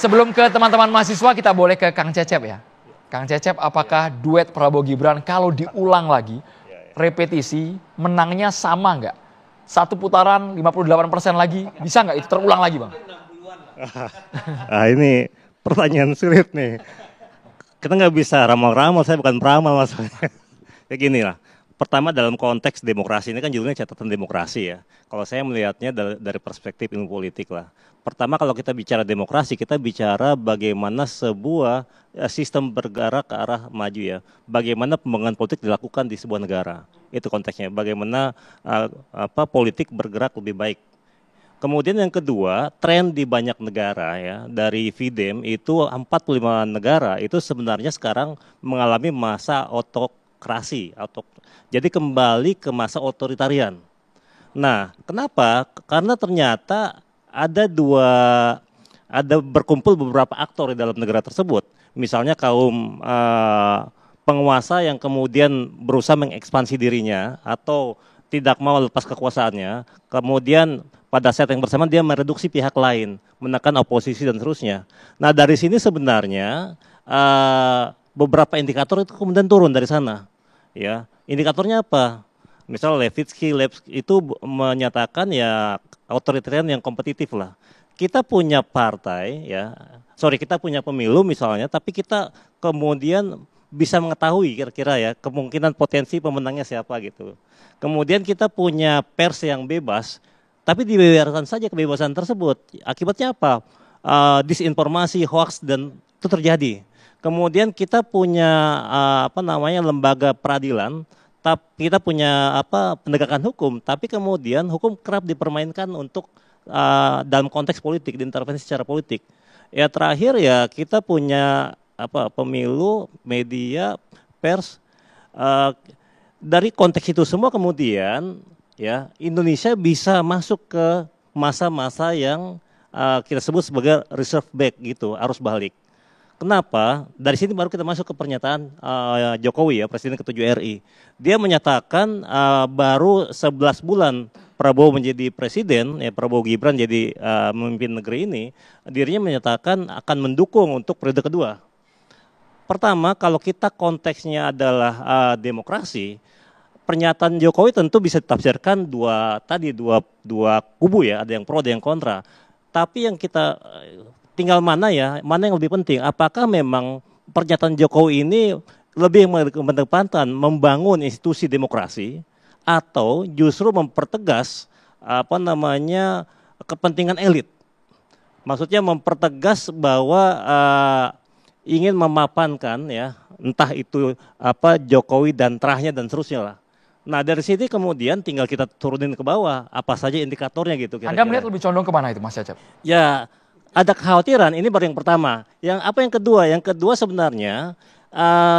Sebelum ke teman-teman mahasiswa, kita boleh ke Kang Cecep ya. Kang Cecep, apakah duet Prabowo Gibran kalau diulang lagi, repetisi, menangnya sama nggak? Satu putaran 58% lagi, bisa nggak itu terulang lagi, Bang? Nah, ini pertanyaan sulit nih. Kita nggak bisa ramal-ramal, saya bukan peramal maksudnya. Kayak gini lah. Pertama dalam konteks demokrasi, ini kan judulnya catatan demokrasi ya. Kalau saya melihatnya dari perspektif ilmu politik lah. Pertama kalau kita bicara demokrasi, kita bicara bagaimana sebuah sistem bergerak ke arah maju ya. Bagaimana pembangunan politik dilakukan di sebuah negara. Itu konteksnya. Bagaimana politik bergerak lebih baik. Kemudian yang kedua, tren di banyak negara ya, dari VDEM itu 45 negara itu sebenarnya sekarang mengalami masa otokrasi. Jadi kembali ke masa otoritarian. Nah, kenapa? Karena ternyata ada berkumpul beberapa aktor di dalam negara tersebut. Misalnya kaum penguasa yang kemudian berusaha mengekspansi dirinya atau tidak mau lepas kekuasaannya, kemudian pada saat yang bersamaan dia mereduksi pihak lain, menekan oposisi dan seterusnya. Nah dari sini sebenarnya beberapa indikator itu kemudian turun dari sana. Ya, indikatornya apa? Misal Levitsky itu menyatakan ya otoritarian yang kompetitif lah. Kita punya partai ya, kita punya pemilu misalnya, tapi kita kemudian bisa mengetahui kira-kira ya kemungkinan potensi pemenangnya siapa gitu. Kemudian kita punya pers yang bebas, tapi dibiarkan saja kebebasan tersebut. Akibatnya apa? Disinformasi, hoax dan itu terjadi. Kemudian kita punya lembaga peradilan, tapi kita punya penegakan hukum, tapi kemudian hukum kerap dipermainkan untuk dalam konteks politik, diintervensi secara politik. Ya terakhir ya kita punya pemilu, media, pers. Dari konteks itu semua kemudian ya Indonesia bisa masuk ke masa-masa yang kita sebut sebagai reserve back gitu, arus balik. Kenapa? Dari sini baru kita masuk ke pernyataan Jokowi ya, Presiden ke-7 RI. Dia menyatakan baru 11 bulan Prabowo menjadi presiden, ya Prabowo Gibran jadi memimpin negeri ini, dirinya menyatakan akan mendukung untuk periode kedua. Pertama, kalau kita konteksnya adalah demokrasi, pernyataan Jokowi tentu bisa ditafsirkan dua kubu ya, ada yang pro, ada yang kontra. Tapi yang kita tinggal mana yang lebih penting? Apakah memang pernyataan Jokowi ini lebih mengedepankan membangun institusi demokrasi atau justru mempertegas kepentingan elit? Maksudnya mempertegas bahwa ingin memapankan ya, entah itu Jokowi dan terahnya dan seterusnya lah. Nah dari sini kemudian tinggal kita turunin ke bawah apa saja indikatornya gitu. Anda melihat lebih condong ke mana itu Mas Cecep? Ya ada kekhawatiran, ini baru yang pertama. Yang kedua? Yang kedua sebenarnya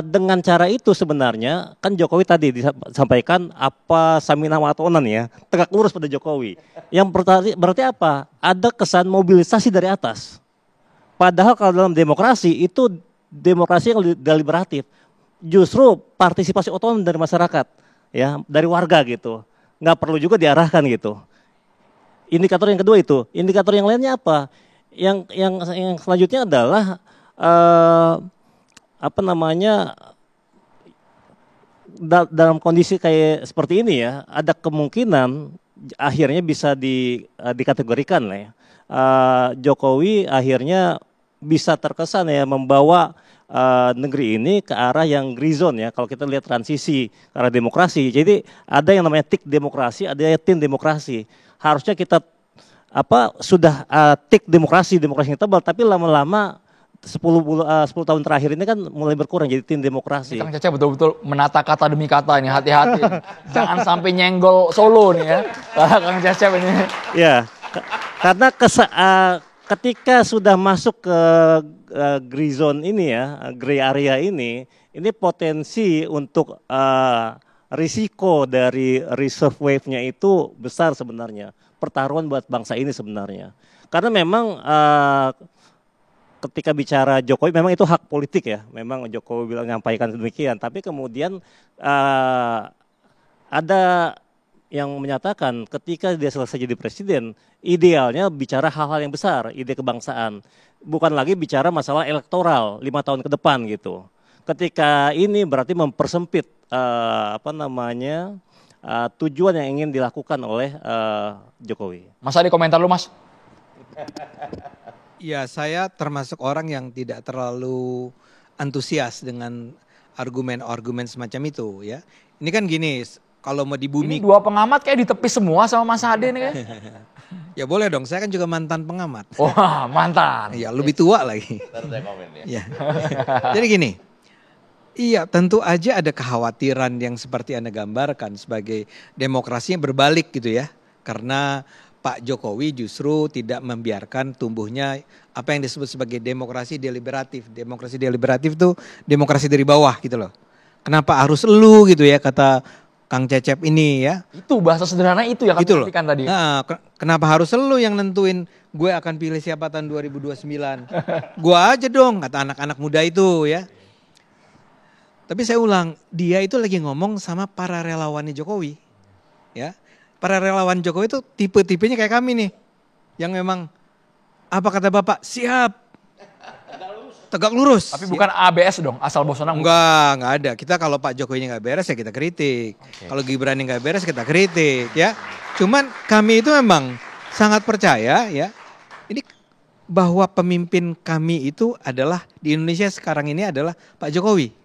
dengan cara itu sebenarnya kan Jokowi tadi disampaikan samina wa ta'onan ya, tegak lurus pada Jokowi. Yang berarti apa? Ada kesan mobilisasi dari atas. Padahal kalau dalam demokrasi itu demokrasi yang deliberatif. Justru partisipasi otonom dari masyarakat, ya, dari warga gitu. Nggak perlu juga diarahkan gitu. Indikator yang kedua itu. Indikator yang lainnya apa? Yang selanjutnya adalah dalam kondisi kayak seperti ini ya, ada kemungkinan akhirnya bisa dikategorikan lah ya. Jokowi akhirnya bisa terkesan ya membawa negeri ini ke arah yang green zone ya. Kalau kita lihat transisi ke arah demokrasi, jadi ada yang namanya tik demokrasi, ada yang tin demokrasi. Harusnya kita sudah tik demokrasi yang tebal, tapi lama-lama 10 tahun terakhir ini kan mulai berkurang jadi tin demokrasi. Kang Cecep betul-betul menata kata demi kata ini, hati-hati. Jangan sampai nyenggol Solo nih ya, Kang Cecep ini. Ya, karena ketika sudah masuk ke green zone ini ya, gray area ini potensi untuk risiko dari reserve wave-nya itu besar sebenarnya. Pertaruhan buat bangsa ini sebenarnya. Karena memang ketika bicara Jokowi memang itu hak politik ya. Memang Jokowi bilang menyampaikan demikian. Tapi kemudian ada yang menyatakan ketika dia selesai jadi presiden, idealnya bicara hal-hal yang besar, ide kebangsaan. Bukan lagi bicara masalah elektoral 5 tahun ke depan gitu. Ketika ini berarti mempersempit tujuan yang ingin dilakukan oleh Jokowi. Mas Ade, komentar lu Mas. Ya, saya termasuk orang yang tidak terlalu antusias dengan argumen-argumen semacam itu ya. Ini kan gini, kalau mau di Ini bumi, dua pengamat kayak ditepis semua sama Mas Ade nih kayak. ya boleh dong, saya kan juga mantan pengamat. Wah, mantan. Ya, lebih tua lagi. Ya. Jadi gini, iya tentu aja ada kekhawatiran yang seperti Anda gambarkan sebagai demokrasinya berbalik gitu ya. Karena Pak Jokowi justru tidak membiarkan tumbuhnya apa yang disebut sebagai demokrasi deliberatif. Demokrasi deliberatif itu demokrasi dari bawah gitu loh. Kenapa harus lu gitu ya kata Kang Cecep ini ya. Itu bahasa sederhana itu yang Gitu kami loh. artikan tadi. Nah, kenapa harus lu yang nentuin gue akan pilih siapa tahun 2029? Gua aja dong kata anak-anak muda itu ya. Tapi saya ulang, dia itu lagi ngomong sama para relawannya Jokowi. Ya. Para relawan Jokowi itu tipe-tipenya kayak kami nih. Yang memang apa kata Bapak? Siap. Tegak lurus. Tapi bukan ABS dong, asal bosanang. Enggak ada. Kita kalau Pak Jokowi nggak beres ya kita kritik. Kalau Gibran nggak beres kita kritik ya. Cuman kami itu memang sangat percaya ya. Ini bahwa pemimpin kami itu adalah di Indonesia sekarang ini adalah Pak Jokowi.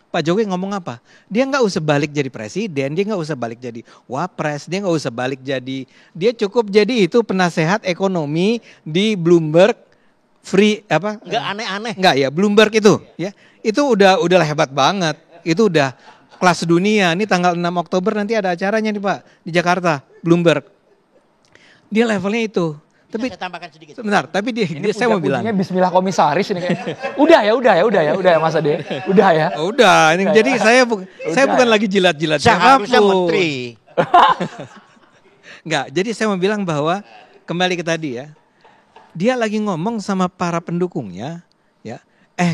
Pak Jokowi ngomong apa? Dia nggak usah balik jadi presiden, dia nggak usah balik jadi wapres, dia nggak usah balik dia cukup jadi itu penasehat ekonomi di Bloomberg free apa? Nggak aneh-aneh. Nggak ya, Bloomberg itu ya. Itu udah hebat banget. Itu udah kelas dunia. Ini tanggal 6 Oktober nanti ada acaranya nih Pak di Jakarta, Bloomberg. Dia levelnya itu. Tapi saya tambahkan sedikit. sebentar, tapi saya mau bilang. Bismillah komisaris ini kayak. Udah ya Mas Ade. Udah ya. Oh, udah, ini jadi saya bukan lagi jilat-jilat Seharusnya siapapun. menteri. Enggak, jadi saya mau bilang bahwa kembali ke tadi ya. Dia lagi ngomong sama para pendukungnya ya.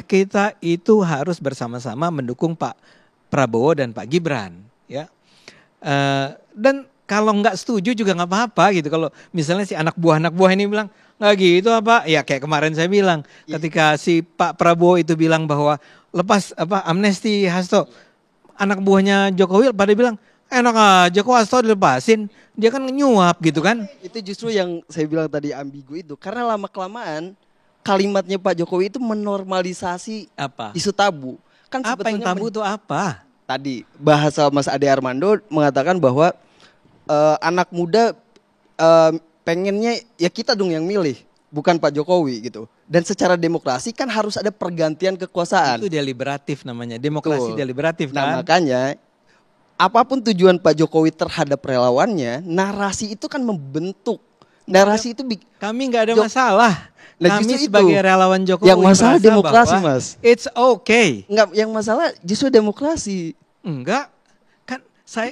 Kita itu harus bersama-sama mendukung Pak Prabowo dan Pak Gibran ya. Dan kalau nggak setuju juga nggak apa-apa gitu. Kalau misalnya si anak buah ini bilang nggak gitu apa, ya kayak kemarin saya bilang ketika si Pak Prabowo itu bilang bahwa lepas amnesti Hasto, anak buahnya Jokowi pada bilang enak aja kok Hasto dilepasin, dia kan nyuap gitu kan. Itu justru yang saya bilang tadi ambigu itu, karena lama kelamaan kalimatnya Pak Jokowi itu menormalisasi Apa? isu tabu. Kan Apa yang tabu itu apa? Tadi bahasa Mas Ade Armando mengatakan bahwa anak muda pengennya ya kita dong yang milih, bukan Pak Jokowi gitu. Dan secara demokrasi kan harus ada pergantian kekuasaan. Itu deliberatif namanya, demokrasi Betul. deliberatif Nah kan. makanya apapun tujuan Pak Jokowi terhadap relawannya, narasi itu kan membentuk. Narasi itu Kami nggak ada Jok- masalah. Nah, Kami justru sebagai itu. relawan Jokowi Yang masalah merasa demokrasi, bahwa Mas. It's okay. Enggak, yang masalah justru demokrasi. Enggak, kan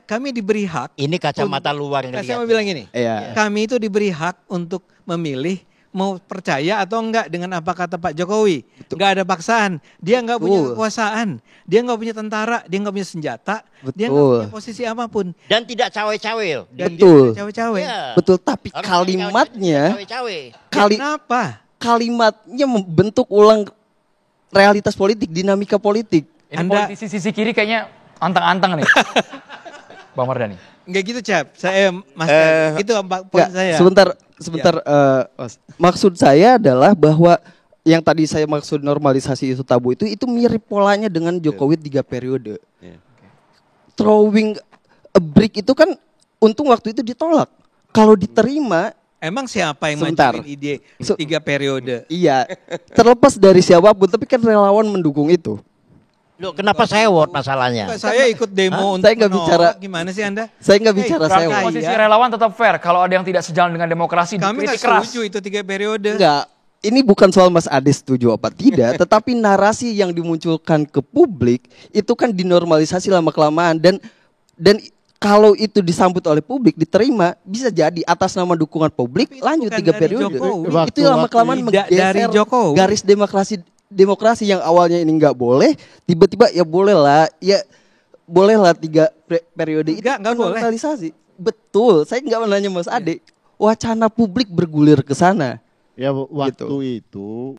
kami diberi hak. Ini kacamata luar yang Saya dilihat. mau bilang gini, Iya. kami itu diberi hak untuk memilih mau percaya atau enggak dengan apa kata Pak Jokowi. Enggak ada paksaan. Dia enggak punya Betul. kekuasaan. Dia enggak punya tentara. Dia enggak punya senjata. Dia enggak Betul. punya posisi apapun. Dan tidak cawe-cawe. Dan Betul. dia tidak cawe-cawe. Iya. Betul, tapi Harus kalimatnya cawe-cawe. Kenapa? kalimatnya membentuk ulang realitas politik, dinamika politik. Ini politisi sisi kiri kayaknya anteng-anteng nih. Bang Mardhani. Enggak gitu, Cap. Saya Mas itu poin Enggak, saya. sebentar Mas. Maksud saya adalah bahwa yang tadi saya maksud normalisasi isu tabu itu mirip polanya dengan Jokowi 3 periode. Throwing a brick itu kan untung waktu itu ditolak. Kalau diterima, Emang siapa yang Sebentar. majuin ide 3 periode? iya, terlepas dari siapapun, tapi kan relawan mendukung itu. Loh, kenapa saya vote masalahnya? Saya ikut demo Hah? untuk Saya nggak menolak. bicara. Gimana sih Anda? Saya nggak bicara Hey, saya. Berarti Kaya. posisi relawan tetap fair. Kalau ada yang tidak sejalan dengan demokrasi, Kami dikritik nggak keras. setuju itu 3 periode. Enggak, ini bukan soal Mas Ade setuju apa tidak, tetapi narasi yang dimunculkan ke publik itu kan dinormalisasi lama-kelamaan dan kalau itu disambut oleh publik, diterima, bisa jadi atas nama dukungan publik Tapi itu lanjut bukan 3 dari periode. Jokowi. Itu lama-kelamaan Tidak dari menggeser Jokowi. garis demokrasi yang awalnya ini nggak boleh, tiba-tiba ya boleh lah 3 periode itu Nggak boleh. normalisasi. betul. Saya nggak menanya Mas Ade. Wacana publik bergulir ke sana. Ya waktu Gitu. itu